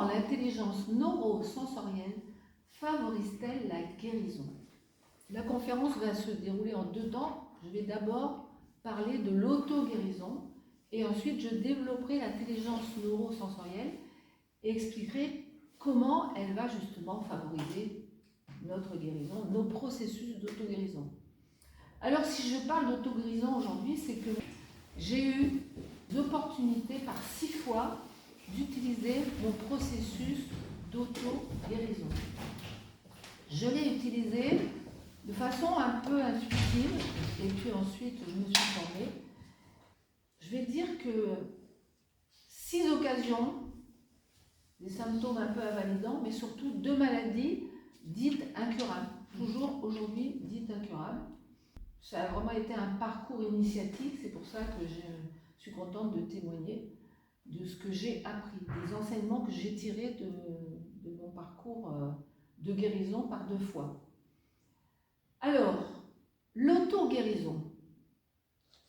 comment l'intelligence neurosensorielle favorise-t-elle la guérison? La conférence va se dérouler en 2 temps. Je vais d'abord parler de l'auto-guérison et ensuite je développerai l'intelligence neurosensorielle et expliquerai comment elle va justement favoriser notre guérison, nos processus d'auto-guérison. Alors si je parle d'auto-guérison aujourd'hui, c'est que j'ai eu l'opportunité par 6 fois d'utiliser mon processus d'auto-guérison. Je l'ai utilisé de façon un peu intuitive et puis ensuite je me suis formée. Je vais dire que 6 occasions, des symptômes un peu invalidants, mais surtout 2 maladies dites incurables, toujours aujourd'hui dites incurables. Ça a vraiment été un parcours initiatique, c'est pour ça que je suis contente de témoigner de ce que j'ai appris, des enseignements que j'ai tirés de mon parcours de guérison par 2 fois. Alors, l'auto-guérison,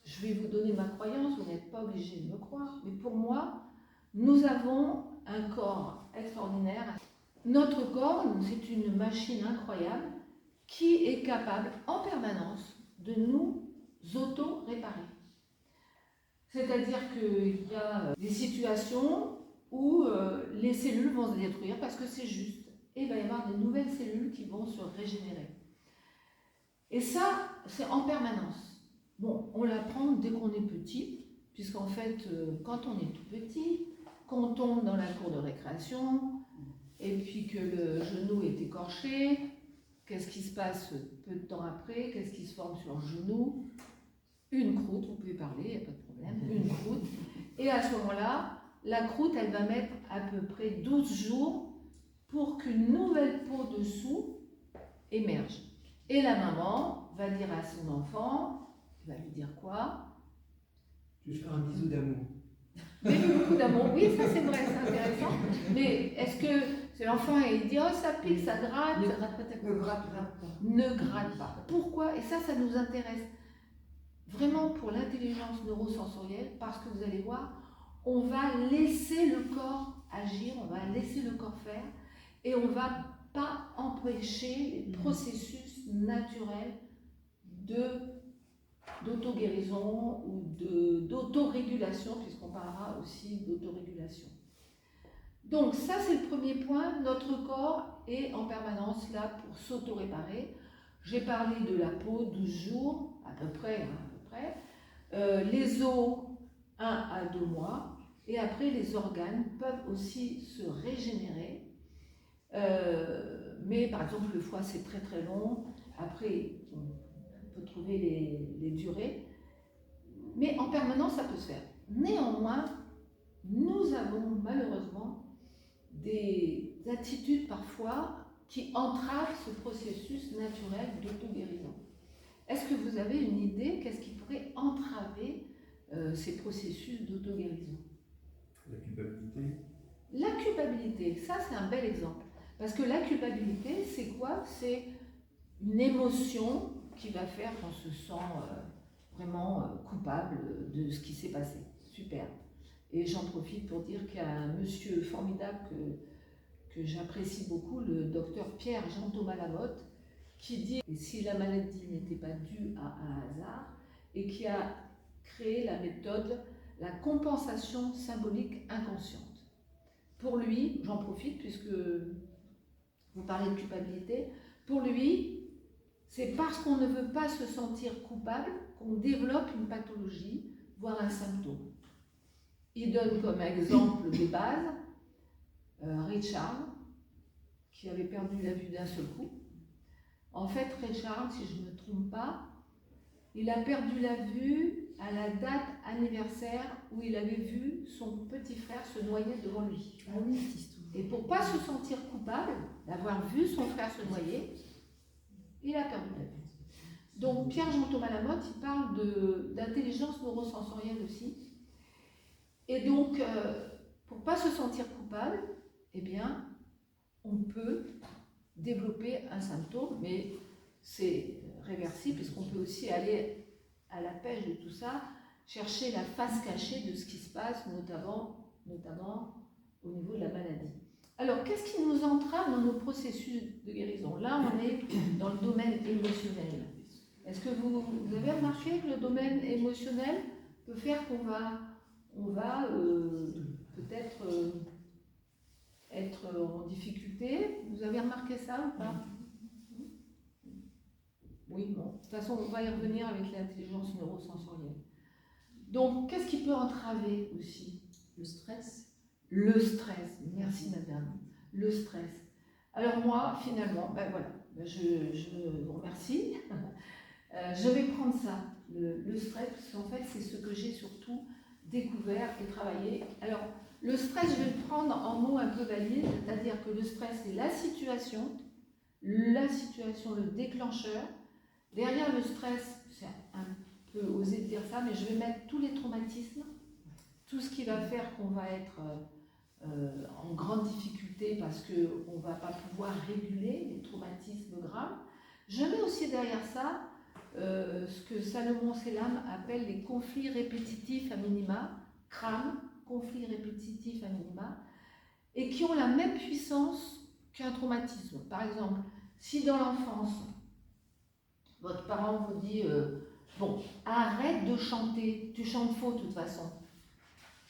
je vais vous donner ma croyance, vous n'êtes pas obligé de me croire, mais pour moi, nous avons un corps extraordinaire. Notre corps, c'est une machine incroyable qui est capable en permanence de nous auto-réparer. C'est-à-dire qu'il y a des situations où les cellules vont se détruire parce que c'est juste. Et il va y avoir des nouvelles cellules qui vont se régénérer. Et ça, c'est en permanence. Bon, on l'apprend dès qu'on est petit, puisqu'en fait, quand on est tout petit, qu'on tombe dans la cour de récréation, et puis que le genou est écorché, qu'est-ce qui se passe peu de temps après? Qu'est-ce qui se forme sur le genou? Une croûte, vous pouvez parler, il n'y a pas de problème, une croûte. Et à ce moment-là, la croûte, elle va mettre à peu près 12 jours pour qu'une nouvelle peau dessous émerge. Et la maman va dire à son enfant, elle va lui dire quoi? Je vais faire un bisou d'amour. Mais beaucoup d'amour, oui, ça c'est vrai, c'est intéressant. Mais est-ce que l'enfant il dit oh ça pique, ça gratte? Ne gratte pas ta peau. Ne gratte pas. Ne gratte pas. Pourquoi? Et ça nous intéresse vraiment pour l'intelligence neurosensorielle, parce que vous allez voir, on va laisser le corps agir, on va laisser le corps faire, et on ne va pas empêcher les processus naturels d'auto-guérison ou d'autorégulation, puisqu'on parlera aussi d'autorégulation. Donc ça c'est le premier point, notre corps est en permanence là pour s'auto-réparer. J'ai parlé de la peau, 12 jours, à peu près. Les os, 1 à 2 mois, et après les organes peuvent aussi se régénérer. Mais par exemple le foie c'est très très long, après on peut trouver les durées, mais en permanence ça peut se faire. Néanmoins, nous avons malheureusement des attitudes parfois qui entravent ce processus naturel d'auto-guérison. Est-ce que vous avez une idée qu'est-ce qui pourrait entraver ces processus d'auto-guérison? La culpabilité. La culpabilité, ça c'est un bel exemple. Parce que la culpabilité, c'est quoi? C'est une émotion qui va faire qu'on se sent vraiment coupable de ce qui s'est passé. Super. Et j'en profite pour dire qu'il y a un monsieur formidable que j'apprécie beaucoup, le docteur Pierre-Jean Thomas Lamotte, qui dit que si la maladie n'était pas due à un hasard, et qui a créé la méthode, la compensation symbolique inconsciente. Pour lui, j'en profite puisque vous parlez de culpabilité, pour lui, c'est parce qu'on ne veut pas se sentir coupable qu'on développe une pathologie, voire un symptôme. Il donne comme exemple des bases Richard, qui avait perdu la vue d'un seul coup. En fait, Richard, si je ne me trompe pas, il a perdu la vue à la date anniversaire où il avait vu son petit frère se noyer devant lui. Ah oui, cette histoire. Et pour ne pas se sentir coupable d'avoir vu son frère se noyer, il a perdu la vue. Donc Pierre-Jean Thomas Lamotte, il parle d'intelligence neurosensorielle aussi. Et donc, pour ne pas se sentir coupable, eh bien, on peut développer un symptôme, mais c'est réversible puisqu'on peut aussi aller à la pêche de tout ça, chercher la face cachée de ce qui se passe, notamment au niveau de la maladie. entrave dans nos processus de guérison. Là, on est dans le domaine émotionnel. Est-ce que vous avez remarqué que le domaine émotionnel peut faire qu'on va peut-être être en difficulté? Vous avez remarqué ça ou pas? Oui, bon. De toute façon, on va y revenir avec l'intelligence neurosensorielle. Donc, qu'est-ce qui peut entraver aussi? Le stress. Le stress. Merci, madame. Le stress. Alors moi, finalement, ben voilà, je vous remercie. Je vais prendre ça, le stress, parce qu'en fait, c'est ce que j'ai surtout découvert et travaillé. Alors, le stress, je vais le prendre en mots un peu valides, c'est-à-dire que le stress, c'est la situation, le déclencheur. Derrière le stress, c'est un peu osé de dire ça, mais je vais mettre tous les traumatismes, tout ce qui va faire qu'on va être en grande difficulté parce qu'on ne va pas pouvoir réguler les traumatismes graves. Je mets aussi derrière ça ce que Salomon Selam appelle les conflits répétitifs à minima, CRAM, conflits répétitifs à minima, et qui ont la même puissance qu'un traumatisme. Par exemple, si dans l'enfance, votre parent vous dit bon, arrête de chanter, tu chantes faux de toute façon.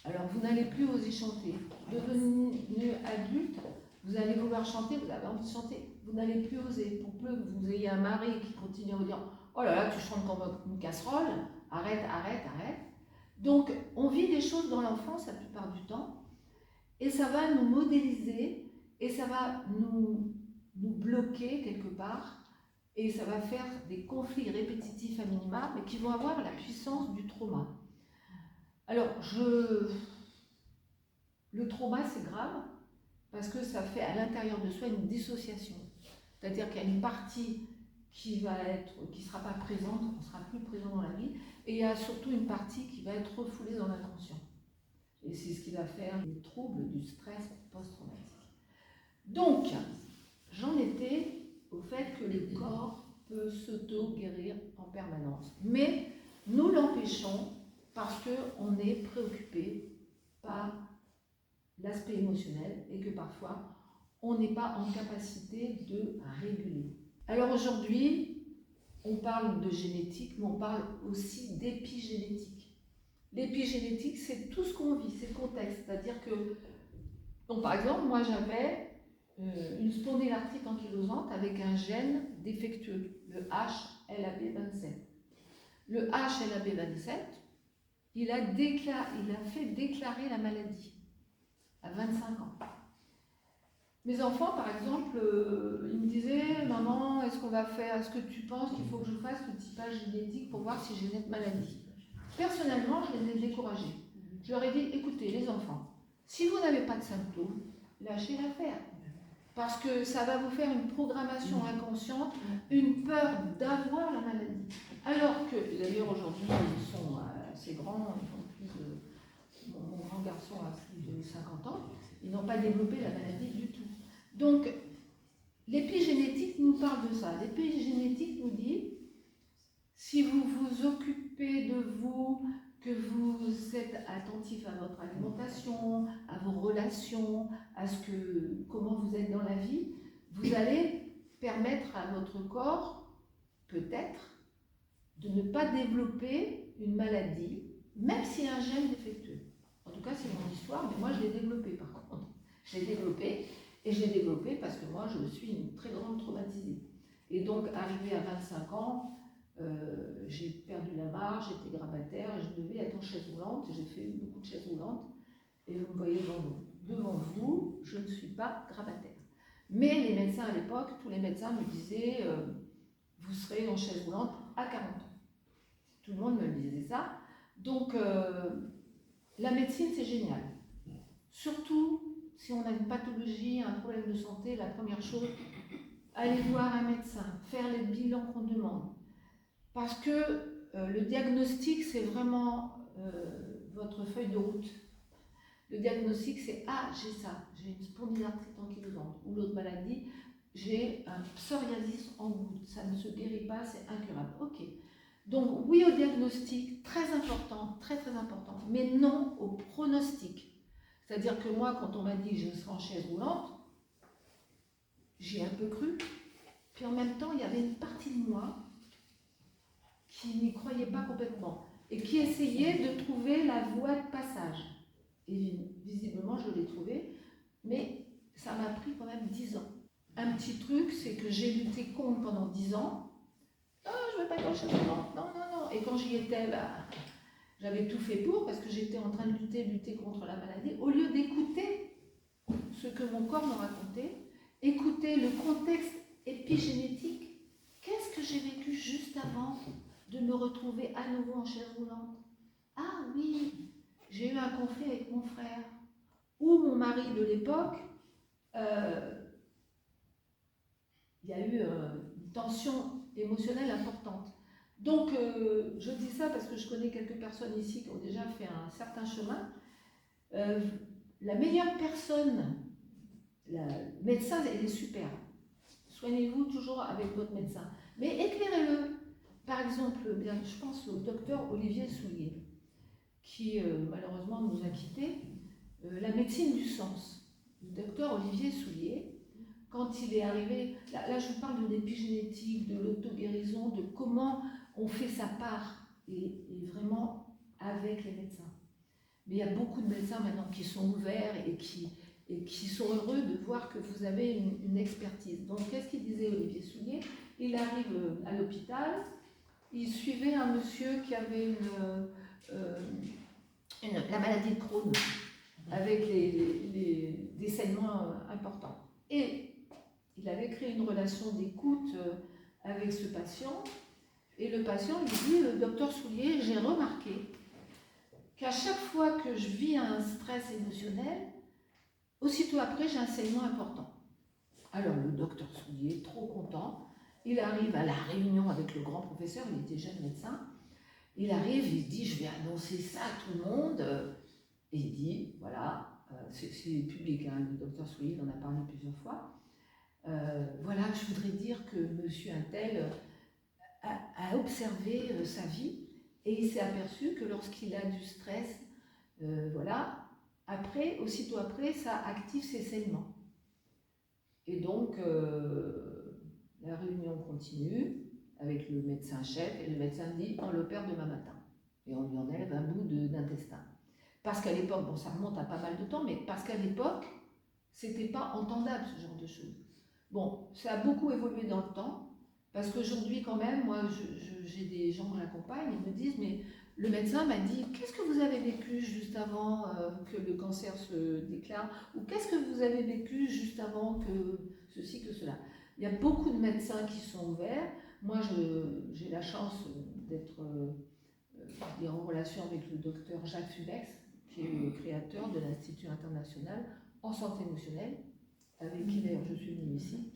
Alors vous n'allez plus oser chanter. Devenu adulte, vous allez vouloir chanter, vous avez envie de chanter, vous n'allez plus oser. Pour peu que vous ayez un mari qui continue à vous dire oh là là, tu chantes comme une casserole, arrête, arrête, arrête. Donc on vit des choses dans l'enfance la plupart du temps, et ça va nous modéliser, et ça va nous bloquer quelque part. Et ça va faire des conflits répétitifs à minima, mais qui vont avoir la puissance du trauma. Alors, le trauma, c'est grave, parce que ça fait à l'intérieur de soi une dissociation. C'est-à-dire qu'il y a une partie qui ne sera pas présente, on ne sera plus présent dans la vie, et il y a surtout une partie qui va être refoulée dans l'inconscient. Et c'est ce qui va faire les troubles du stress post-traumatique. Donc, j'en étais au fait que le corps peut s'auto-guérir en permanence. Mais nous l'empêchons parce qu'on est préoccupé par l'aspect émotionnel et que parfois on n'est pas en capacité de réguler. Alors aujourd'hui, on parle de génétique, mais on parle aussi d'épigénétique. L'épigénétique, c'est tout ce qu'on vit, c'est le contexte. C'est-à-dire que, donc par exemple, moi j'avais une spondylarthrite ankylosante avec un gène défectueux, le HLA-B27. Le HLA-B27, il a fait déclarer la maladie à 25 ans. Mes enfants, par exemple, ils me disaient « Maman, est-ce que tu penses qu'il faut que je fasse le typage génétique pour voir si j'ai cette maladie ?» Personnellement, je les ai découragés. Je leur ai dit « Écoutez, les enfants, si vous n'avez pas de symptômes, lâchez l'affaire. Parce que ça va vous faire une programmation inconsciente, une peur d'avoir la maladie. » Alors que, d'ailleurs aujourd'hui, ils sont assez grands, ils font plus de... Mon grand garçon a plus de 50 ans, ils n'ont pas développé la maladie du tout. Donc, l'épigénétique nous parle de ça. L'épigénétique nous dit, si vous vous occupez de vous, que vous êtes attentif à votre alimentation, à vos relations, comment vous êtes dans la vie, vous allez permettre à votre corps, peut-être, de ne pas développer une maladie, même s'il y a un gène défectueux. En tout cas, c'est mon histoire, mais moi je l'ai développé par contre. Je l'ai développé, et je l'ai développé parce que moi je suis une très grande traumatisée. Et donc, arrivé à 25 ans, j'ai perdu la marche, j'étais grabataire, et je devais être en chaise roulante, j'ai fait beaucoup de chaises roulantes, et vous me voyez devant vous, je ne suis pas grabataire. Mais les médecins à l'époque, tous les médecins me disaient vous serez en chaise roulante à 40 ans. Tout le monde me disait ça. Donc, la médecine, c'est génial. Surtout, si on a une pathologie, un problème de santé, la première chose, allez voir un médecin, faire les bilans qu'on demande. Parce que le diagnostic, c'est vraiment votre feuille de route. Le diagnostic, c'est « Ah, j'ai ça, j'ai une spondylarthrite ankylosante » ou l'autre maladie, j'ai un psoriasis en goutte, ça ne se guérit pas, c'est incurable. Ok. Donc oui au diagnostic, très important, très très important, mais non au pronostic. C'est-à-dire que moi, quand on m'a dit « je serai en chaise roulante », J'y ai un peu cru. Puis en même temps, il y avait une partie de moi qui n'y croyait pas complètement et qui essayait de trouver la voie de passage. Et visiblement, je l'ai trouvée, mais ça m'a pris quand même 10 ans. Un petit truc, c'est que j'ai lutté contre pendant 10 ans. Oh, je ne veux pas aller au châtiment. Non, non, non. Et quand j'y étais, j'avais tout fait pour, parce que j'étais en train de lutter contre la maladie, au lieu d'écouter ce que mon corps me racontait, écouter le contexte épigénétique. Qu'est-ce que j'ai vécu juste avant de me retrouver à nouveau en chaise roulante? Ah oui, j'ai eu un conflit avec mon frère, ou mon mari de l'époque, il y a eu une tension émotionnelle importante. Donc, je dis ça parce que je connais quelques personnes ici qui ont déjà fait un certain chemin. La meilleure personne, le médecin, il est super. Soignez-vous toujours avec votre médecin. Mais éclairez-le. Par exemple, je pense au docteur Olivier Soulier, qui malheureusement nous a quittés. La médecine du sens. Le docteur Olivier Soulier, quand il est arrivé, là je vous parle de l'épigénétique, de l'auto-guérison, de comment on fait sa part, et vraiment avec les médecins. Mais il y a beaucoup de médecins maintenant qui sont ouverts et qui sont heureux de voir que vous avez une expertise. Donc qu'est-ce qu'il disait Olivier Soulier? Il arrive à l'hôpital, il suivait un monsieur qui avait la maladie de Crohn, avec des saignements importants. Et il avait créé une relation d'écoute avec ce patient, et le patient lui dit: docteur Soulier, j'ai remarqué qu'à chaque fois que je vis un stress émotionnel, aussitôt après j'ai un saignement important. Alors le docteur Soulier, trop content, il arrive à la réunion avec le grand professeur, il était jeune médecin, il arrive, il dit: je vais annoncer ça à tout le monde, et il dit, voilà, c'est public, hein, le docteur Soulier en a parlé plusieurs fois, voilà, je voudrais dire que monsieur Untel a observé sa vie, et il s'est aperçu que lorsqu'il a du stress, voilà, après, aussitôt après, ça active ses saignements. Et donc, la réunion continue avec le médecin-chef, et le médecin dit: on l'opère demain matin. Et on lui enlève un bout d'intestin. Parce qu'à l'époque, bon, ça remonte à pas mal de temps, mais parce qu'à l'époque, c'était pas entendable ce genre de choses. Bon, ça a beaucoup évolué dans le temps, parce qu'aujourd'hui, quand même, moi, j'ai des gens que j'accompagne, ils me disent: mais le médecin m'a dit, qu'est-ce que vous avez vécu juste avant que le cancer se déclare, ou qu'est-ce que vous avez vécu juste avant que ceci, que cela. Il y a beaucoup de médecins qui sont ouverts. Moi, j'ai la chance d'être en relation avec le docteur Jacques Fubex, qui est le créateur de l'Institut international en santé émotionnelle, avec qui d'ailleurs je suis venue ici,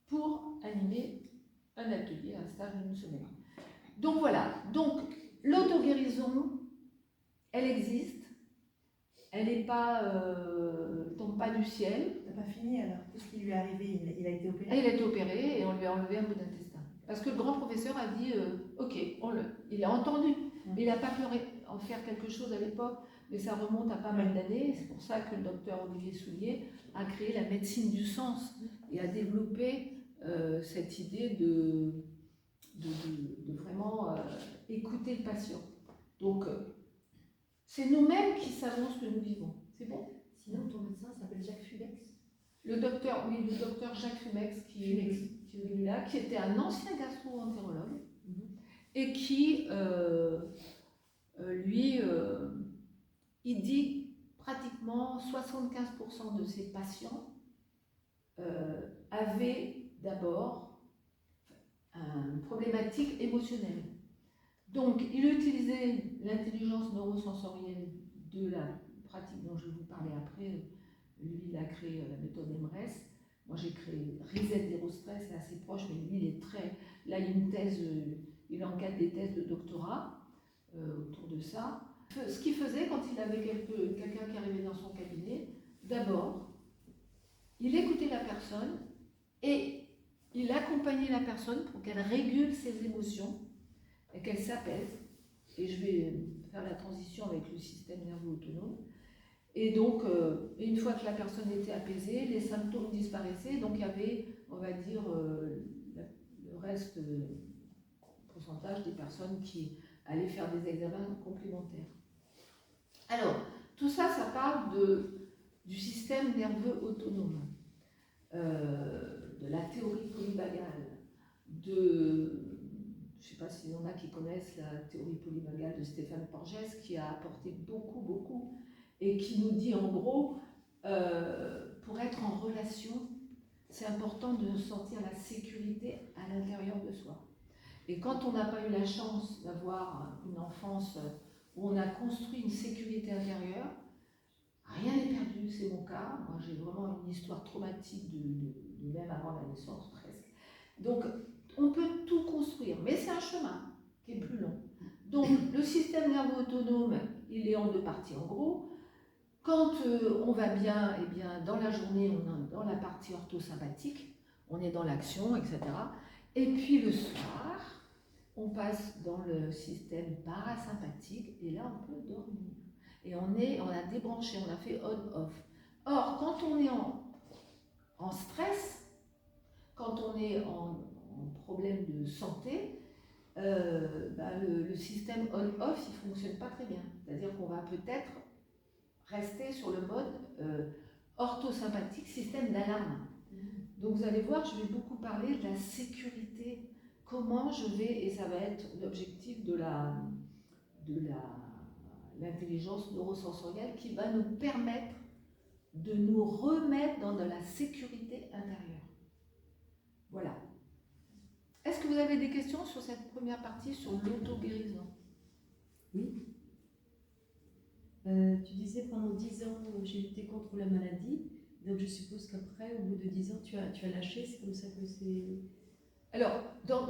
pour animer un atelier, un stage d'une semaine. Donc voilà, donc l'auto-guérison, elle existe, elle n'est pas, tombe pas du ciel. T'as pas fini alors? Qu'est-ce qui lui est arrivé? Il a été opéré? Il a été opéré et on lui a enlevé un bout d'intestin. Parce que le grand professeur a dit, ok, il a entendu, mais il n'a pas pu en faire quelque chose à l'époque, mais ça remonte à pas mal d'années. C'est pour ça que le docteur Olivier Soulier a créé la médecine du sens et a développé cette idée de vraiment écouter le patient. Donc, c'est nous-mêmes qui savons ce que nous vivons. C'est bon? Sinon, ton médecin s'appelle Jacques Fubex. Le docteur Jacques Fubex, qui est venu là, qui était un ancien gastro-entérologue, et qui, lui, il dit pratiquement 75% de ses patients avaient d'abord une problématique émotionnelle. Donc, il utilisait l'intelligence neurosensorielle de la pratique dont je vais vous parler après. Lui, il a créé la méthode MRES. Moi, j'ai créé Reset Zero Stress, c'est assez proche, mais lui, il est très... Là, il y a une thèse, il encadre des thèses de doctorat autour de ça. Ce qu'il faisait quand il avait quelqu'un qui arrivait dans son cabinet, d'abord, il écoutait la personne et il accompagnait la personne pour qu'elle régule ses émotions et qu'elle s'apaise. Et je vais faire la transition avec le système nerveux autonome. Et donc, une fois que la personne était apaisée, les symptômes disparaissaient. Donc, il y avait, on va dire, le reste, pourcentage des personnes qui allaient faire des examens complémentaires. Alors, tout ça, ça parle du système nerveux autonome, de la théorie polyvagale, je ne sais pas s'il y en a qui connaissent la théorie polyvagale de Stéphane Porges, qui a apporté beaucoup, et qui nous dit en gros, pour être en relation, c'est important de sentir la sécurité à l'intérieur de soi. Et quand on n'a pas eu la chance d'avoir une enfance où on a construit une sécurité intérieure, rien n'est perdu, c'est mon cas. Moi, j'ai vraiment une histoire traumatique de même avant la naissance, presque. Donc, on peut tout construire, mais c'est un chemin qui est plus long. Donc, le système nerveux autonome, il est en deux parties en gros. Quand on va bien, eh bien, dans la journée, on est dans la partie orthosympathique, on est dans l'action, etc. Et puis le soir, on passe dans le système parasympathique, et là, on peut dormir. Et on a débranché, on a fait on-off. Or, quand on est en stress, quand on est en problème de santé, le système on-off, il ne fonctionne pas très bien. C'est-à-dire qu'on va peut-être rester sur le mode orthosympathique, système d'alarme. Donc vous allez voir, je vais beaucoup parler de la sécurité, comment je vais, et ça va être l'objectif de l'intelligence neurosensorielle qui va nous permettre de nous remettre dans de la sécurité intérieure. Voilà. Est-ce que vous avez des questions sur cette première partie, sur l'auto-guérison? Oui. Tu disais pendant 10 ans, j'ai lutté contre la maladie. Donc je suppose qu'après, au bout de 10 ans, tu as lâché. C'est comme ça que c'est... Alors,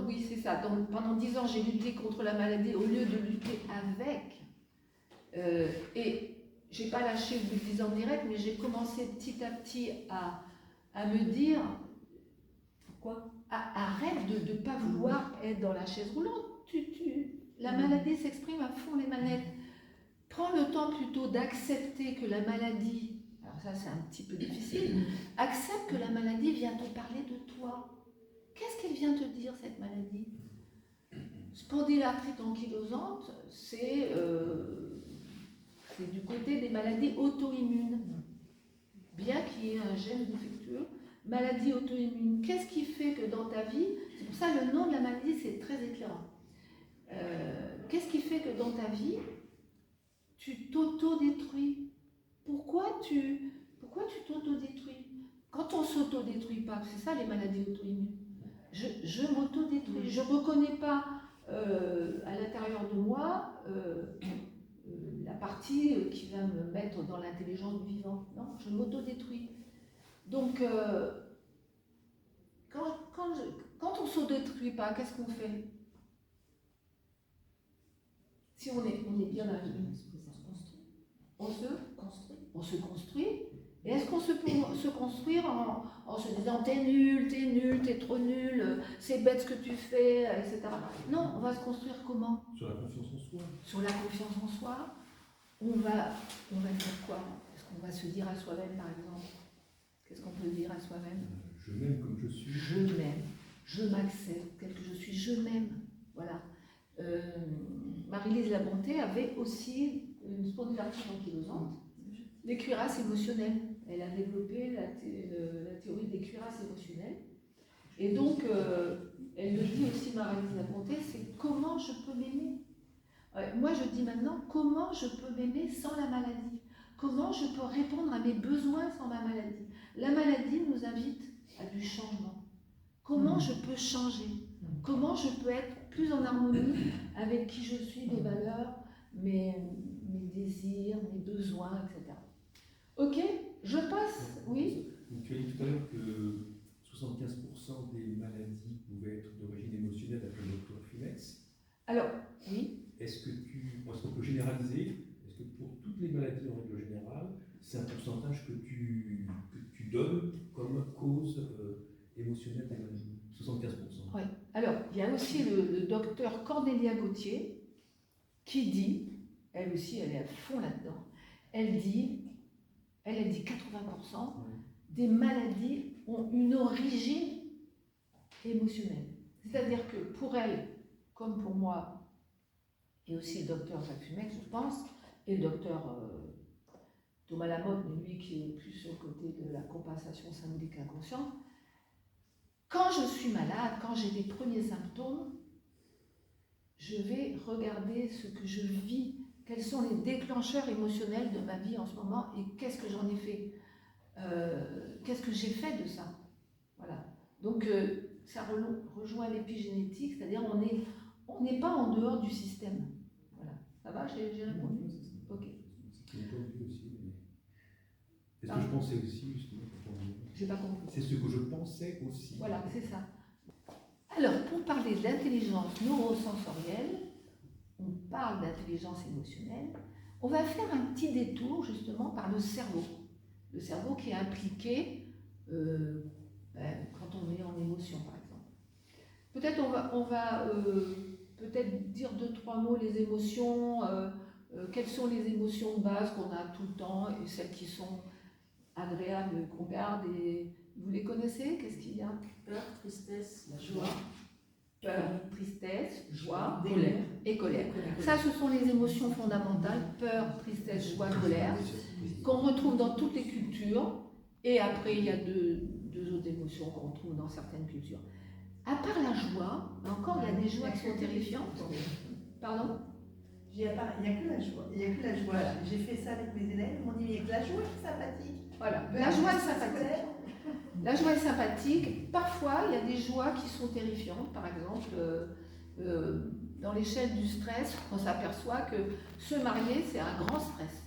oui, c'est ça. Pendant 10 ans, j'ai lutté contre la maladie au lieu de lutter avec. Et je n'ai pas lâché au bout de 10 ans direct, mais j'ai commencé petit à petit à me dire, Pourquoi? Arrête de ne pas vouloir être dans la chaise roulante. La maladie s'exprime à fond les manettes. Prends le temps plutôt d'accepter que la maladie, alors ça c'est un petit peu difficile, accepte que la maladie vient te parler de toi. Qu'est-ce qu'elle vient te dire, cette maladie? Spondylarthrite ankylosante, c'est du côté des maladies auto-immunes. Bien qu'il y ait un gène défectueux, maladie auto-immune. Qu'est-ce qui fait que dans ta vie, c'est pour ça le nom de la maladie, c'est très éclairant. Qu'est-ce qui fait que dans ta vie, tu t'auto-détruis? Pourquoi tu t'auto-détruis? Quand on ne s'auto-détruit pas, c'est ça les maladies auto-immunes. Je m'auto-détruis, je ne reconnais pas à l'intérieur de moi la partie qui va me mettre dans l'intelligence du vivant. Non, je m'auto-détruis. Donc, quand on ne s'auto-détruit pas, qu'est-ce qu'on fait? Si on est bien à on se construit. Et est-ce qu'on peut se construire en se disant t'es nul, t'es trop nul, c'est bête ce que tu fais, etc. Non, on va se construire comment? Sur la confiance en soi. Sur la confiance en soi. On va dire quoi? Est-ce qu'on va se dire à soi-même, par exemple? Qu'est-ce qu'on peut dire à soi-même? Je m'aime comme je suis. Je m'aime, je m'accepte tel que je suis, je m'aime. Voilà. Marie-Lise Labonté avait aussi une spondylarthrite ankylosante, les cuirasses émotionnelles. Elle a développé la théorie des cuirasses émotionnelles. Et donc, elle le dit aussi, Marie-Lise Labonté, c'est comment je peux m'aimer. Moi, je dis maintenant, comment je peux m'aimer sans la maladie? Comment je peux répondre à mes besoins sans ma maladie? La maladie nous invite à du changement. Comment je peux changer? Comment je peux être plus en harmonie avec qui je suis, mes valeurs, mes désirs, mes besoins, etc. Ok, je passe, oui. Tu as dit tout à l'heure que 75% des maladies pouvaient être d'origine émotionnelle d'après le docteur Finex. Alors, oui. Est-ce qu'on peut généraliser? Est-ce que pour toutes les maladies en règle générale, c'est un pourcentage que tu donnes comme cause émotionnelle des maladies? 75%. Oui. Alors, il y a aussi le docteur Cornélia Gauthier qui dit, elle aussi, elle est à fond là-dedans, elle dit elle dit 80%, des maladies ont une origine émotionnelle. C'est-à-dire que pour elle, comme pour moi, et aussi le docteur Jacques Fumec, je pense, et le docteur Thomas Lamotte, mais lui qui est plus sur le côté de la compensation symbolique inconsciente, quand je suis malade, quand j'ai des premiers symptômes, je vais regarder ce que je vis, quels sont les déclencheurs émotionnels de ma vie en ce moment et qu'est-ce que j'en ai fait, qu'est-ce que j'ai fait de ça. Voilà. Donc ça rejoint l'épigénétique, c'est-à-dire on n'est pas en dehors du système. Voilà. Ça va, j'ai répondu. Ok. C'est mon point de vue aussi. C'est ce que je pensais aussi, justement. J'ai pas compris. C'est ce que je pensais aussi. Voilà, c'est ça. Alors, pour parler de l'intelligence neurosensorielle, on parle d'intelligence émotionnelle, on va faire un petit détour justement par le cerveau. Le cerveau qui est impliqué quand on est en émotion, par exemple. Peut-être on va peut-être dire 2-3 mots les émotions, quelles sont les émotions de base qu'on a tout le temps et celles qui sont agréables qu'on garde et vous les connaissez? Qu'est-ce qu'il y a? Peur, tristesse, la joie. Peur, tristesse, joie, colère. Ça, ce sont les émotions fondamentales, peur, tristesse, joie, colère, qu'on retrouve dans toutes les cultures. Et après, il y a deux autres émotions qu'on retrouve dans certaines cultures. À part la joie, encore, il y a des joies qui sont terrifiantes. Pardon? Il n'y a que la joie. Il n'y a que la joie. Voilà. J'ai fait ça avec mes élèves, ils m'ont dit, mais il y a que la joie qui est sympathique. Voilà, la joie est sympathique. La joie est sympathique. Parfois, il y a des joies qui sont terrifiantes. Par exemple, dans l'échelle du stress, on s'aperçoit que se marier, c'est un grand stress.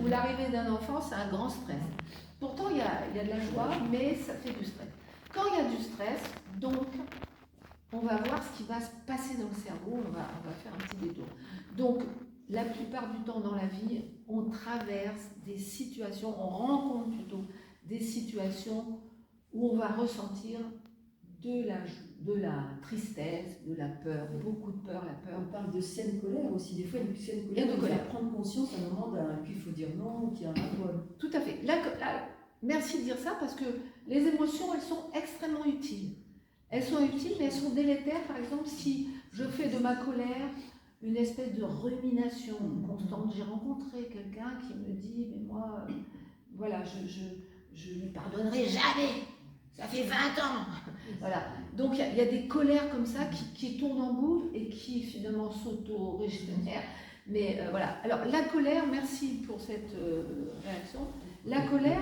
Ou l'arrivée d'un enfant, c'est un grand stress. Pourtant, il y a de la joie, mais ça fait du stress. Quand il y a du stress, donc, on va voir ce qui va se passer dans le cerveau. On va faire un petit détour. Donc, la plupart du temps dans la vie, on traverse des situations, on rencontre plutôt des situations où on va ressentir de la tristesse, de la peur, beaucoup de peur, la peur. On parle de scène colère aussi, des fois une scène colère, il faut prendre conscience à un moment qu'il faut dire non, qu'il y a un ras-le-bol. Tout à fait. Merci de dire ça parce que les émotions, elles sont extrêmement utiles. Elles sont utiles, mais elles sont délétères. Par exemple, si je fais de ma colère une espèce de rumination constante, j'ai rencontré quelqu'un qui me dit, mais moi, voilà, je lui pardonnerai jamais. Ça fait 20 ans. Voilà. Donc il y a des colères comme ça qui tournent en boucle et qui finalement s'auto-régénèrent. Mais voilà. Alors la colère, merci pour cette réaction. La colère,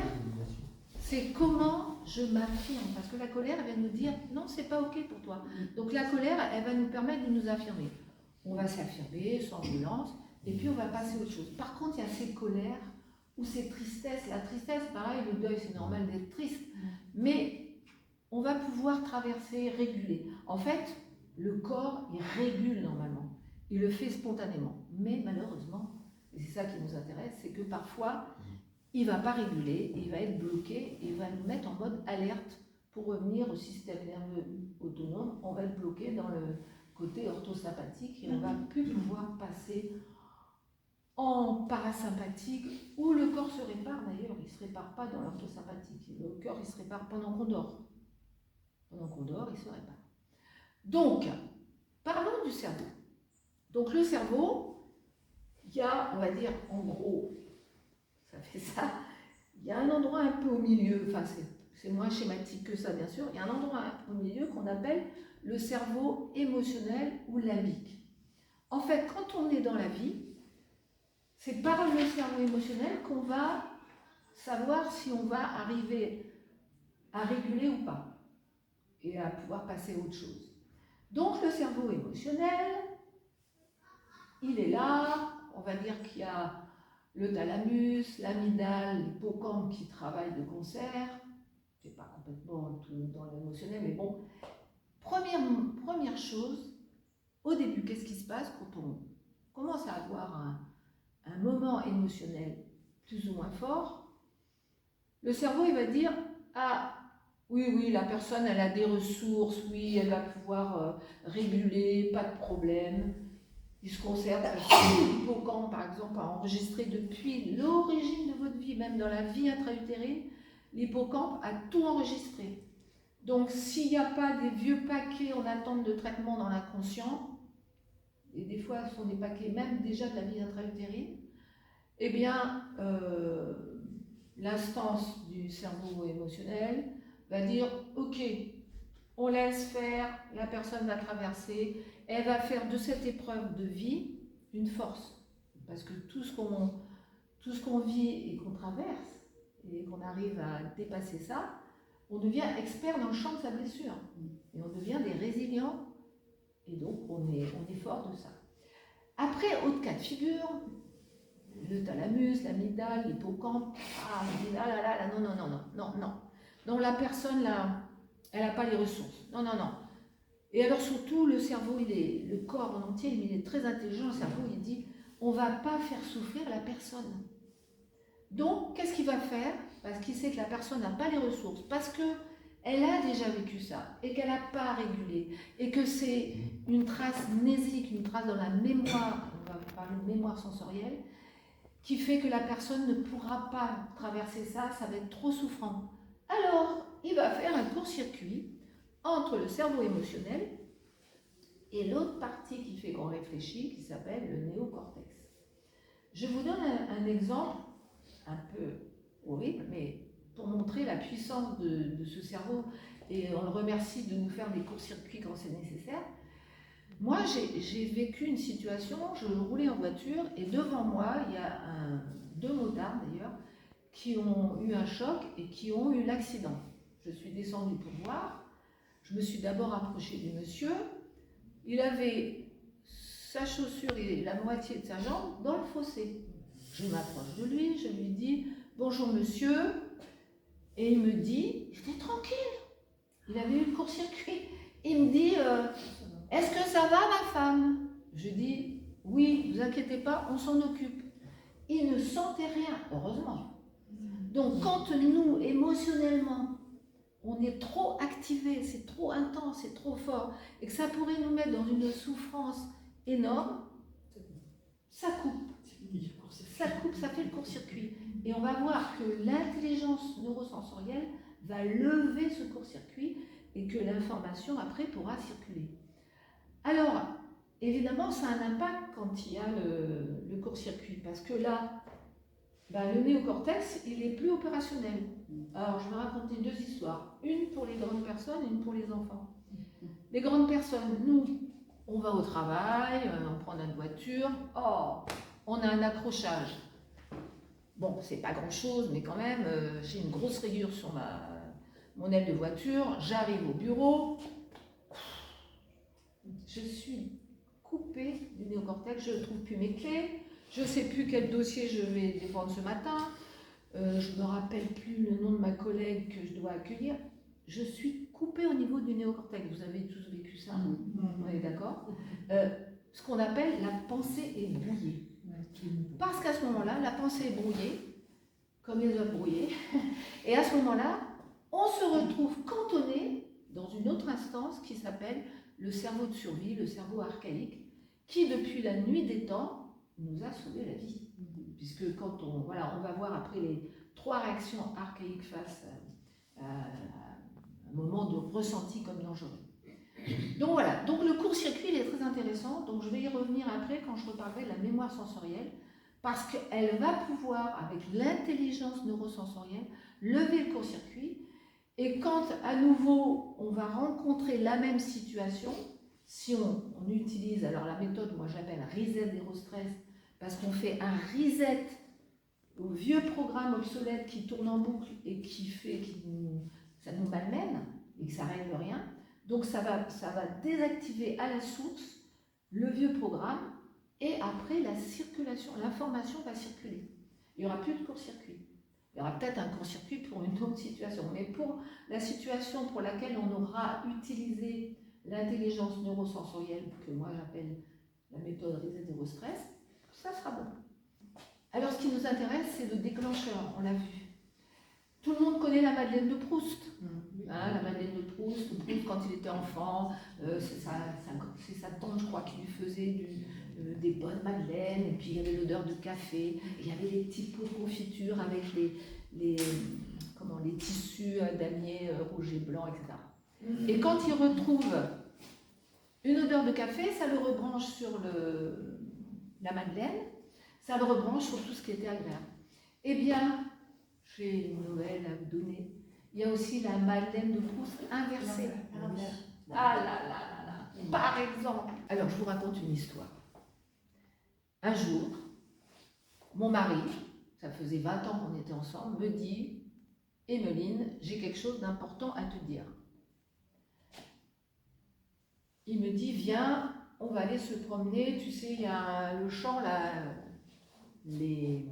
c'est comment je m'affirme. Parce que la colère, elle va nous dire non, c'est pas ok pour toi. Donc la colère, elle va nous permettre de nous affirmer. On va s'affirmer sans violence et puis on va passer à autre chose. Par contre, il y a ces colères ou ces tristesses. La tristesse, pareil, le deuil, c'est normal d'être triste. Mais on va pouvoir traverser, réguler. En fait, le corps, il régule normalement. Il le fait spontanément. Mais malheureusement, et c'est ça qui nous intéresse, c'est que parfois, il ne va pas réguler, il va être bloqué, et il va nous mettre en mode alerte pour revenir au système nerveux autonome. On va être bloqué dans le côté orthosympathique et on ne va plus pouvoir passer en parasympathique, où le corps se répare d'ailleurs. Il ne se répare pas dans l'orthosympathique. Le corps, il se répare pendant qu'on dort. Pendant qu'on dort, il se répare. Donc, parlons du cerveau. Donc le cerveau, il y a, on va dire, en gros, ça fait ça, il y a un endroit un peu au milieu, enfin c'est moins schématique que ça bien sûr, il y a un endroit au milieu qu'on appelle le cerveau émotionnel ou limbique. En fait, quand on est dans la vie, c'est par le cerveau émotionnel qu'on va savoir si on va arriver à réguler ou pas et à pouvoir passer à autre chose. Donc le cerveau émotionnel, il est là, on va dire qu'il y a le thalamus, l'amygdale, l'hippocampe qui travaillent de concert. C'est pas complètement tout dans l'émotionnel, mais bon. Première chose, au début, qu'est-ce qui se passe quand on commence à avoir un moment émotionnel plus ou moins fort? Le cerveau, il va dire, ah, oui, la personne, elle a des ressources, oui, elle va pouvoir réguler, pas de problème. Il se conserve parce que l'hippocampe, par exemple, a enregistré depuis l'origine de votre vie, même dans la vie intra-utérine, l'hippocampe a tout enregistré. Donc, s'il n'y a pas des vieux paquets en attente de traitement dans l'inconscient, et des fois ce sont des paquets même déjà de la vie intra-utérine, eh bien, l'instance du cerveau émotionnel va dire « Ok, on laisse faire, la personne va traverser, elle va faire de cette épreuve de vie une force. » Parce que tout ce qu'on vit et qu'on traverse, et qu'on arrive à dépasser ça, on devient expert dans le champ de sa blessure. Et on devient des résilients. Et donc, on est fort de ça. Après, autre cas de figure, le thalamus, l'amygdale, l'hippocampe, non. Donc la personne, là, elle n'a pas les ressources. Non. Et alors surtout, le cerveau, le corps en entier, il est très intelligent, le cerveau, il dit, on ne va pas faire souffrir la personne. Donc, qu'est-ce qu'il va faire? Parce qu'il sait que la personne n'a pas les ressources, parce qu'elle a déjà vécu ça, et qu'elle n'a pas régulé, et que c'est une trace mnésique, une trace dans la mémoire, on va parler de mémoire sensorielle, qui fait que la personne ne pourra pas traverser ça, ça va être trop souffrant. Alors, il va faire un court-circuit entre le cerveau émotionnel et l'autre partie qui fait qu'on réfléchit, qui s'appelle le néocortex. Je vous donne un exemple un peu horrible, mais pour montrer la puissance de ce cerveau, et on le remercie de nous faire des courts-circuits quand c'est nécessaire. Moi, j'ai vécu une situation, je roulais en voiture, et devant moi, il y a deux motards d'ailleurs, qui ont eu un choc et qui ont eu l'accident. Je suis descendue pour voir, je me suis d'abord approchée du monsieur, il avait sa chaussure et la moitié de sa jambe dans le fossé. Je m'approche de lui, je lui dis « Bonjour monsieur », et il me dit « J'étais tranquille ». Il avait eu le court-circuit. Il me dit « Est-ce que ça va ma femme ?» Je dis « Oui, ne vous inquiétez pas, on s'en occupe ». Il ne sentait rien, heureusement. Donc quand nous, émotionnellement, on est trop activé, c'est trop intense, c'est trop fort, et que ça pourrait nous mettre dans une souffrance énorme, ça coupe. Ça coupe, ça fait le court-circuit. Et on va voir que l'intelligence neurosensorielle va lever ce court-circuit et que l'information après pourra circuler. Alors, évidemment, ça a un impact quand il y a le court-circuit, parce que là, le néocortex, il est plus opérationnel. Alors, je vais raconter deux histoires. Une pour les grandes personnes et une pour les enfants. Les grandes personnes, nous, on va au travail, on prend notre voiture, on a un accrochage. Bon, c'est pas grand-chose, mais quand même, j'ai une grosse rayure sur mon aile de voiture, j'arrive au bureau, je suis coupée du néocortex, je ne trouve plus mes clés, je ne sais plus quel dossier je vais défendre ce matin, je ne me rappelle plus le nom de ma collègue que je dois accueillir. Je suis coupée au niveau du néocortex. Vous avez tous vécu ça, on est d'accord? Ce qu'on appelle la pensée est brouillée. Parce qu'à ce moment-là, la pensée est brouillée, comme les œufs brouillés, et à ce moment-là, on se retrouve cantonné dans une autre instance qui s'appelle le cerveau de survie, le cerveau archaïque, qui depuis la nuit des temps nous a sauvé la vie. Puisque quand on va voir après les 3 réactions archaïques face à un moment de ressenti comme dangereux. Donc voilà, donc le court-circuit il est très intéressant, donc je vais y revenir après quand je reparlerai de la mémoire sensorielle, parce qu'elle va pouvoir, avec l'intelligence neurosensorielle, lever le court-circuit, et quand à nouveau on va rencontrer la même situation, si on utilise, alors la méthode, moi j'appelle reset zéro-stress, parce qu'on fait un reset au vieux programme obsolète qui tourne en boucle et qui fait ça nous malmène et que ça ne règle rien. Donc ça va désactiver à la source le vieux programme et après la circulation, l'information va circuler. Il n'y aura plus de court-circuit. Il y aura peut-être un court-circuit pour une autre situation, mais pour la situation pour laquelle on aura utilisé l'intelligence neurosensorielle, que moi j'appelle la méthode reset zéro-stress, ça sera bon. Alors ce qui nous intéresse, c'est le déclencheur, on l'a vu. Tout le monde connaît la Madeleine de Proust. hein, la Madeleine de Proust. Proust, quand il était enfant, c'est sa tante, je crois, qui lui faisait des bonnes madeleines, et puis il y avait l'odeur de café, et il y avait les petits pots de confiture avec les tissus damier rouge et blanc, etc. Et quand il retrouve une odeur de café, ça le rebranche sur la madeleine, ça le rebranche sur tout ce qui était agréable. Eh bien, j'ai une nouvelle à vous donner. Il y a aussi la Madeleine de Proust inversée. Ah là là là là. Par exemple. Alors, je vous raconte une histoire. Un jour, mon mari, ça faisait 20 ans qu'on était ensemble, me dit « Emeline, j'ai quelque chose d'important à te dire. » Il me dit « Viens, on va aller se promener. Tu sais, il y a le champ là, les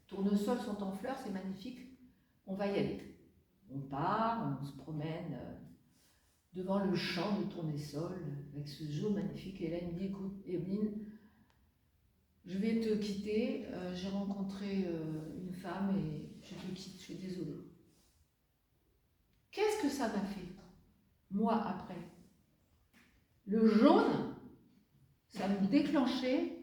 tournesols sont en fleurs, c'est magnifique. On va y aller. » On part, on se promène devant le champ de tournesol avec ce jaune magnifique. Et là, il me dit, écoute, Evelyne, je vais te quitter. J'ai rencontré une femme et je te quitte, je suis désolée. Qu'est-ce que ça m'a fait, moi, après? Le jaune, ça me déclenchait,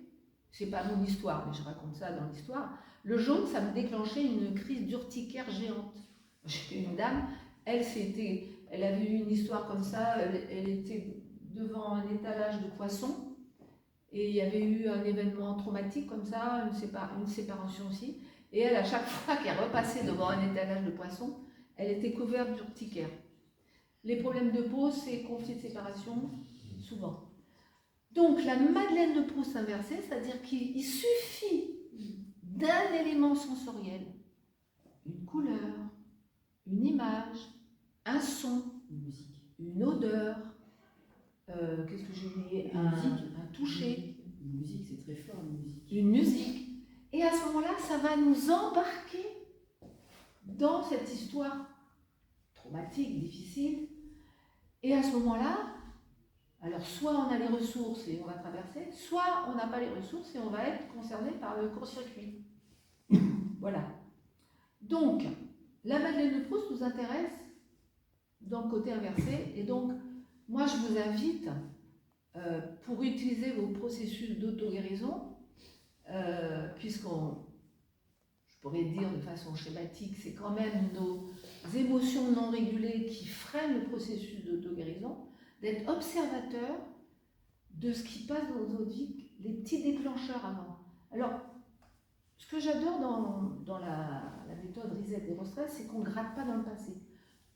c'est pas mon histoire, mais je raconte ça dans l'histoire, le jaune, ça me déclenchait une crise d'urticaire géante. J'étais une dame, elle avait eu une histoire comme ça, elle était devant un étalage de poissons et il y avait eu un événement traumatique comme ça, une séparation aussi, et elle, à chaque fois qu'elle repassait devant un étalage de poissons, elle était couverte d'urticaire. Les problèmes de peau, c'est conflit de séparation, souvent. Donc la Madeleine de Proust inversée, c'est-à-dire qu'il suffit d'un élément sensoriel, une couleur, une image, un son, une odeur, qu'est-ce que j'ai oublié, un toucher, Une musique, c'est très fort, une musique. Et à ce moment-là, ça va nous embarquer dans cette histoire traumatique, difficile. Et à ce moment-là, alors soit on a les ressources et on va traverser, soit on n'a pas les ressources et on va être concerné par le court-circuit. Voilà. Donc, la Madeleine de Proust nous intéresse dans le côté inversé, et donc moi je vous invite, pour utiliser vos processus d'auto-guérison, je pourrais dire de façon schématique, c'est quand même nos émotions non régulées qui freinent le processus d'auto-guérison, d'être observateur de ce qui passe dans notre vie, les petits déclencheurs avant. Alors, ce que j'adore dans la méthode Reset Zéro Stress, c'est qu'on ne gratte pas dans le passé.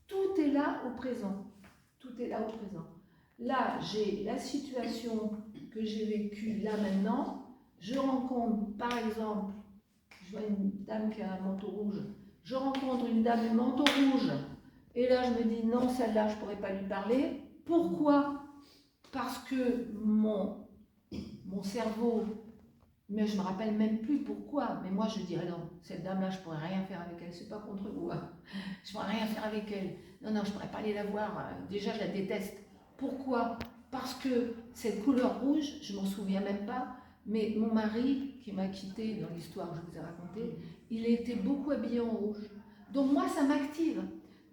Tout est là au présent. Tout est là au présent. Là, j'ai la situation que j'ai vécue là maintenant. Je rencontre, par exemple, je vois une dame qui a un manteau rouge. Je rencontre une dame au manteau rouge. Et là, je me dis, non, celle-là, je ne pourrais pas lui parler. Pourquoi? Parce que mon cerveau... Mais je ne me rappelle même plus pourquoi. Mais moi, je dirais non, cette dame-là, je ne pourrais rien faire avec elle. C'est pas contre vous. Hein. Je ne pourrais rien faire avec elle. Non, je ne pourrais pas aller la voir. Déjà, je la déteste. Pourquoi? Parce que cette couleur rouge, je ne m'en souviens même pas, mais mon mari, qui m'a quittée dans l'histoire que je vous ai racontée, il était beaucoup habillé en rouge. Donc moi, ça m'active.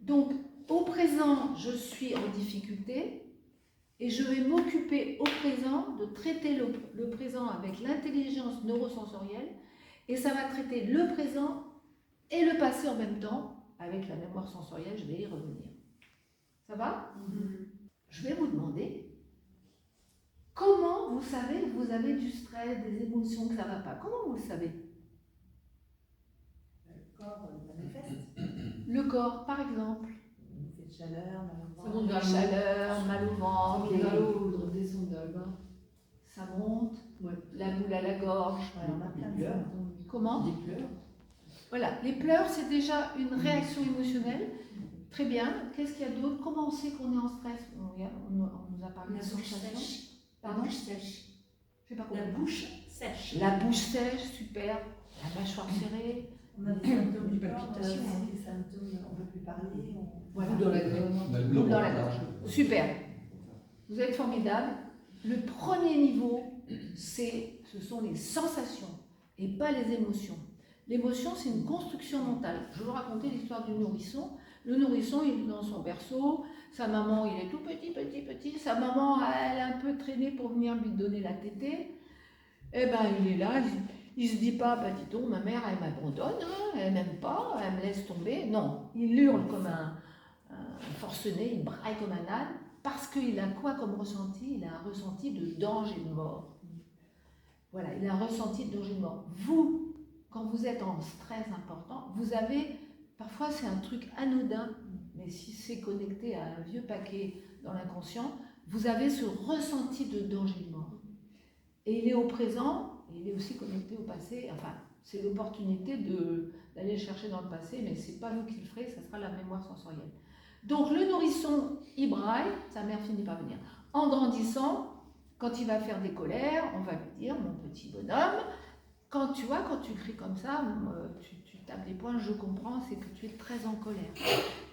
Donc, au présent, je suis en difficulté. Et je vais m'occuper au présent de traiter le présent avec l'intelligence neurosensorielle, et ça va traiter le présent et le passé en même temps avec la mémoire sensorielle, je vais y revenir. Ça va? Je vais vous demander comment vous savez que vous avez du stress, des émotions, que ça ne va pas. Comment vous le savez? Le corps manifeste. Le corps, par exemple. Il fait de chaleur, mal au Ça monte vers la chaleur, mal au ventre, descend vers le bas. ça monte, Ouais. la boule à la gorge. Ouais, on a plein de symptômes. Comment? Des pleurs. Voilà, les pleurs, c'est déjà une réaction émotionnelle. Très bien. Qu'est-ce qu'il y a d'autre? Comment on sait qu'on est en stress? On nous a parlé de sensation. Pardon? La bouche sèche. Je sais pas La comment. bouche sèche. La bouche sèche, super. La mâchoire serrée. On a des symptômes Des du corps, palpitations. on a des symptômes, on ne peut plus parler. Voilà. Dans la gorge. Boule dans la gorge. Super. Vous êtes formidable. Le premier niveau, ce sont les sensations et pas les émotions. L'émotion, c'est une construction mentale. Je vais vous raconter l'histoire du nourrisson. Le nourrisson, il est dans son berceau, sa maman, il est tout petit, sa maman, elle a un peu traîné pour venir lui donner la tétée. Eh ben, il est là, il se dit pas, bah dis donc, ma mère, elle m'abandonne, hein, elle m'aime pas, elle me laisse tomber. Non, il hurle comme un forcené, il braille comme un âne, parce qu'il a quoi comme ressenti? Il a un ressenti de danger de mort. Voilà, il a un ressenti de danger de mort. Vous, quand vous êtes en stress important, vous avez, parfois c'est un truc anodin, mais si c'est connecté à un vieux paquet dans l'inconscient, vous avez ce ressenti de danger de mort. Et il est au présent, et il est aussi connecté au passé, enfin, c'est l'opportunité d'aller le chercher dans le passé, mais c'est pas vous qui le ferez, ça sera la mémoire sensorielle. Donc le nourrisson, il braille, sa mère finit par venir. En grandissant, quand il va faire des colères, on va lui dire, mon petit bonhomme, quand tu cries comme ça, tu tapes des poings, je comprends, c'est que tu es très en colère.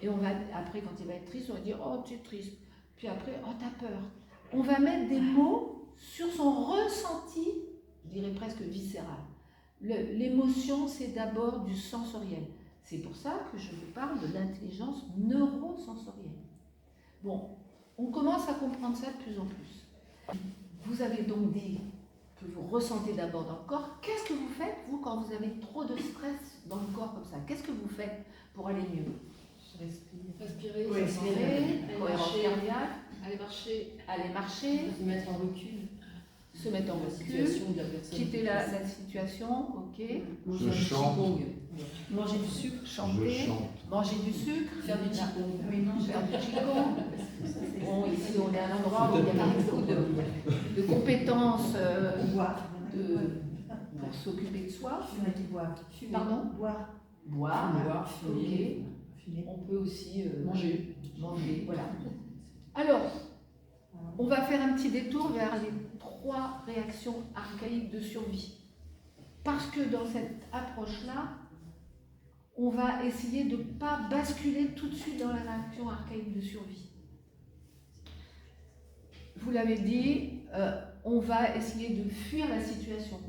Et on va, après, quand il va être triste, on va dire, oh, tu es triste. Puis après, oh, t'as peur. On va mettre des mots sur son ressenti, je dirais presque viscéral. L'émotion, c'est d'abord du sensoriel. C'est pour ça que je vous parle de l'intelligence neurosensorielle. Bon, on commence à comprendre ça de plus en plus. Vous avez donc dit que vous ressentez d'abord dans le corps. Qu'est-ce que vous faites, vous, quand vous avez trop de stress dans le corps comme ça? Qu'est-ce que vous faites pour aller mieux? Respirer, Cohérence cardiaque, aller marcher, Se mettre en recul. se mettre en La recul, situation de la personne. quitter la situation, ok, Manger Je un chante. qigong. manger du sucre, Je chanter, chante. manger du sucre, Faire du qigong. Oui, non, faire du qigong. ça, c'est- Bon, ici on est à un endroit où il y a beaucoup de compétences Boire. pour s'occuper de soi. Il y en a qui boivent. Pardon? Boire. Boire, fumer. ok. Fumer. On peut aussi Manger. manger, voilà. Alors, on va faire un petit détour vers les 3 réactions archaïques de survie. Parce que dans cette approche-là, on va essayer de ne pas basculer tout de suite dans la réaction archaïque de survie. Vous l'avez dit, on va essayer de fuir la situation,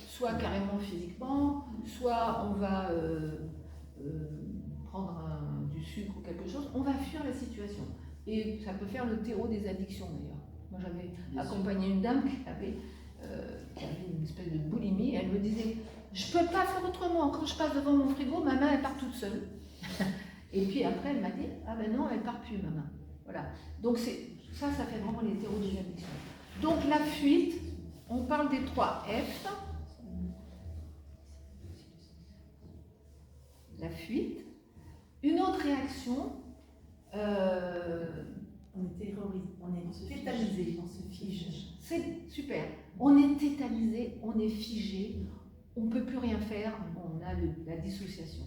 soit carrément physiquement, soit on va prendre du sucre ou quelque chose, on va fuir la situation. Et ça peut faire le terreau des addictions d'ailleurs. Moi j'avais accompagné une dame qui avait une espèce de boulimie, elle me disait je peux pas faire autrement, quand je passe devant mon frigo, ma main elle part toute seule. Et puis après elle m'a dit ah ben non, elle part plus ma main. Voilà. Donc ça fait vraiment les terreaux des addictions. Donc la fuite, on parle des 3 F. La fuite. Une autre réaction, On est terrorisé, on est tétanisé, on se fige. c'est super. On est tétanisé, on est figé, on ne peut plus rien faire, on a la dissociation.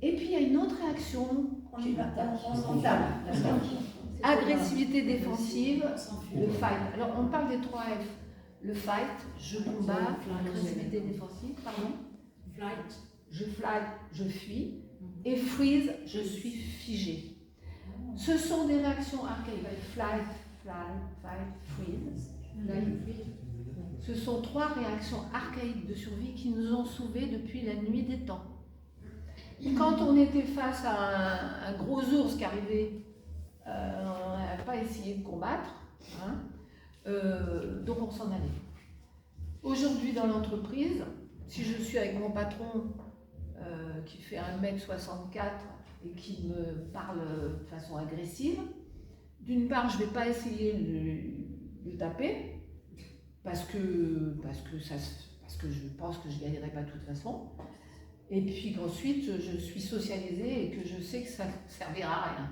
Et puis il y a une autre réaction, On y va, on tape. agressivité défensive, le fight. Alors on parle des 3 F. Le fight, je combats, agressivité défensive, pardon. Flight. Je flight, je fuis. Et freeze, je suis figé. Ce sont des réactions archaïques. Flight, fight, freeze. Ce sont 3 réactions archaïques de survie qui nous ont sauvés depuis la nuit des temps. Quand on était face à un gros ours qui arrivait, on n'a pas essayé de combattre, hein, donc on s'en allait. Aujourd'hui dans l'entreprise, si je suis avec mon patron qui fait 1m64 et qui me parle de façon agressive, d'une part je ne vais pas essayer de le taper, parce que je pense que je ne gagnerai pas de toute façon. Et puis qu'ensuite, je suis socialisée et que je sais que ça ne servira à rien.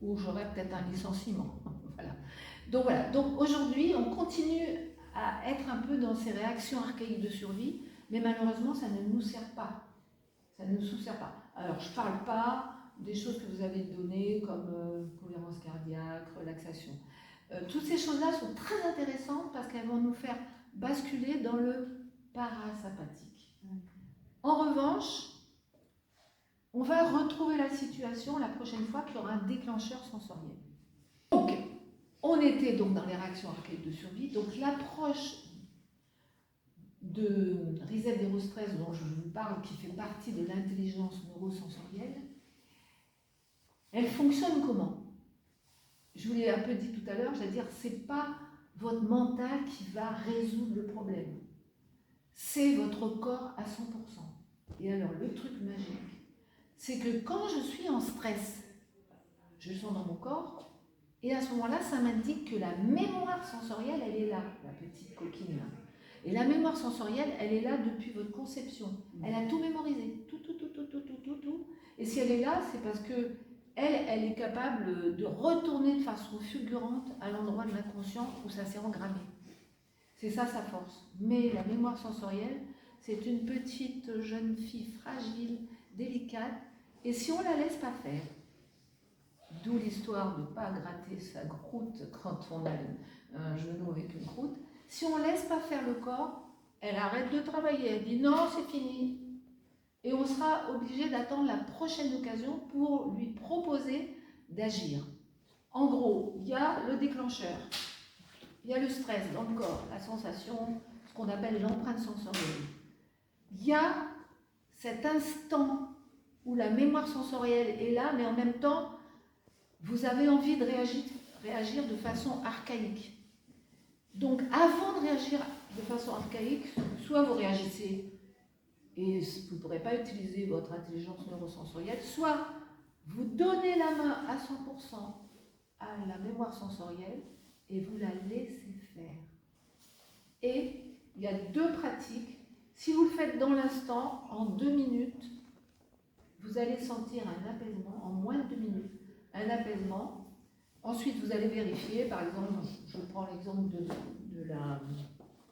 Ou j'aurai peut-être un licenciement. Voilà. Donc aujourd'hui, on continue à être un peu dans ces réactions archaïques de survie, mais malheureusement, ça ne nous sert pas. Ça ne nous sert pas. Alors, je ne parle pas des choses que vous avez données comme cohérence cardiaque, relaxation. Toutes ces choses-là sont très intéressantes parce qu'elles vont nous faire basculer dans le parasympathique. En revanche, on va retrouver la situation la prochaine fois qu'il y aura un déclencheur sensoriel. Donc, on était donc dans les réactions archaïques de survie. Donc, l'approche de Reset Zero Stress dont je vous parle, qui fait partie de l'intelligence neurosensorielle, Elle fonctionne comment? Je vous l'ai un peu dit tout à l'heure, c'est-à-dire c'est pas votre mental qui va résoudre le problème. C'est votre corps à 100%. Et alors, le truc magique, c'est que quand je suis en stress, je le sens dans mon corps, et à ce moment-là, ça m'indique que la mémoire sensorielle, elle est là, la petite coquine là. Et la mémoire sensorielle, elle est là depuis votre conception. Elle a tout mémorisé, tout. Et si elle est là, c'est parce que elle est capable de retourner de façon fulgurante à l'endroit de l'inconscient où ça s'est engrammé. C'est ça sa force. Mais la mémoire sensorielle, c'est une petite jeune fille fragile, délicate, et si on la laisse pas faire, d'où l'histoire de ne pas gratter sa croûte quand on a un genou avec une croûte, si on ne laisse pas faire le corps, elle arrête de travailler, elle dit non, c'est fini. Et on sera obligé d'attendre la prochaine occasion pour lui proposer d'agir. En gros, il y a le déclencheur, il y a le stress dans le corps, la sensation, ce qu'on appelle l'empreinte sensorielle. Il y a cet instant où la mémoire sensorielle est là, mais en même temps, vous avez envie de réagir de façon archaïque. Donc, avant de réagir de façon archaïque, soit vous réagissez et vous ne pourrez pas utiliser votre intelligence neurosensorielle, soit vous donnez la main à 100% à la mémoire sensorielle et vous la laissez faire. Et il y a deux pratiques. Si vous le faites dans l'instant, en 2 minutes, vous allez sentir un apaisement, en moins de 2 minutes, un apaisement. Ensuite, vous allez vérifier, par exemple, je prends l'exemple de la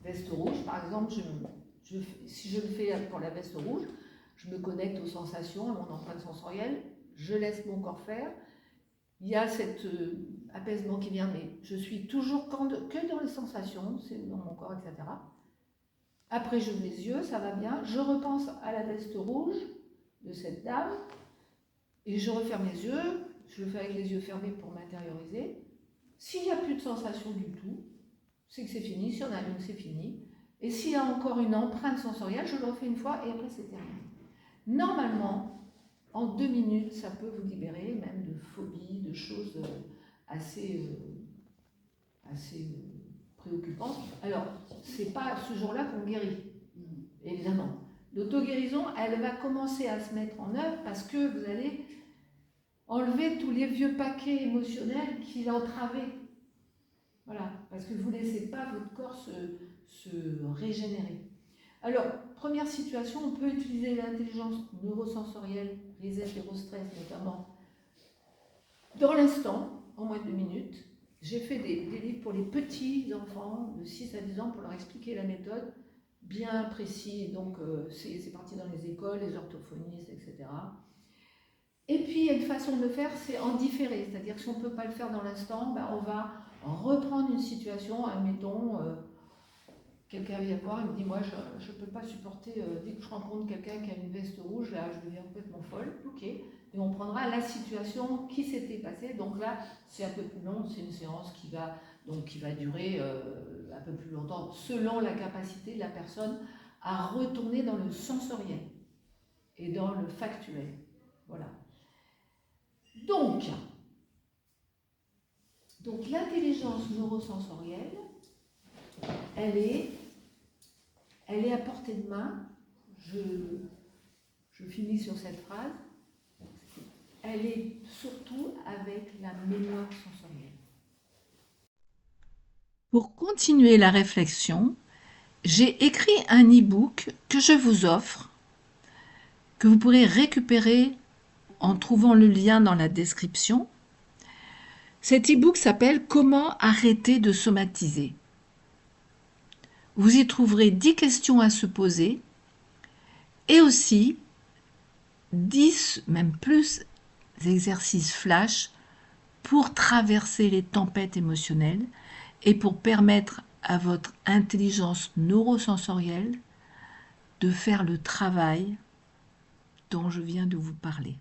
veste rouge, par exemple, si je le fais pour la veste rouge, je me connecte aux sensations, à mon empreinte sensorielle, je laisse mon corps faire, il y a cet apaisement qui vient, mais je suis toujours que dans les sensations, c'est dans mon corps, etc. Après, j'ouvre les yeux, ça va bien, je repense à la veste rouge de cette dame, et je referme les yeux, je le fais avec les yeux fermés pour m'intérioriser. S'il n'y a plus de sensation du tout, c'est que c'est fini. Si on a une, c'est fini. Et s'il y a encore une empreinte sensorielle, je le refais une fois et après c'est terminé. Normalement, en 2 minutes, ça peut vous libérer même de phobies, de choses assez préoccupantes. Alors, c'est pas ce jour-là qu'on guérit, évidemment. L'auto-guérison, elle va commencer à se mettre en œuvre parce que vous allez enlever tous les vieux paquets émotionnels qui l'entravaient. Voilà, parce que vous ne laissez pas votre corps se régénérer. Alors, première situation, on peut utiliser l'intelligence neurosensorielle, Reset Neurostress notamment, dans l'instant, en moins de 2 minutes. J'ai fait des livres pour les petits enfants de 6 à 10 ans pour leur expliquer la méthode, bien précis, donc c'est parti dans les écoles, les orthophonistes, etc. Et puis, il y a une façon de le faire, c'est en différé, c'est-à-dire que si on ne peut pas le faire dans l'instant, ben, on va reprendre une situation, admettons, quelqu'un vient voir, il me dit, moi, je ne peux pas supporter, dès que je rencontre quelqu'un qui a une veste rouge, là, je deviens complètement folle, ok, et on prendra la situation qui s'était passée, donc là, c'est un peu plus long, c'est une séance qui va durer un peu plus longtemps, selon la capacité de la personne à retourner dans le sensoriel et dans le factuel, voilà. Donc l'intelligence neurosensorielle, elle est à portée de main. Je finis sur cette phrase. Elle est surtout avec la mémoire sensorielle. Pour continuer la réflexion, j'ai écrit un e-book que je vous offre, que vous pourrez récupérer en trouvant le lien dans la description. Cet e-book s'appelle « Comment arrêter de somatiser ». Vous y trouverez 10 questions à se poser et aussi 10, même plus, exercices flash pour traverser les tempêtes émotionnelles et pour permettre à votre intelligence neurosensorielle de faire le travail dont je viens de vous parler.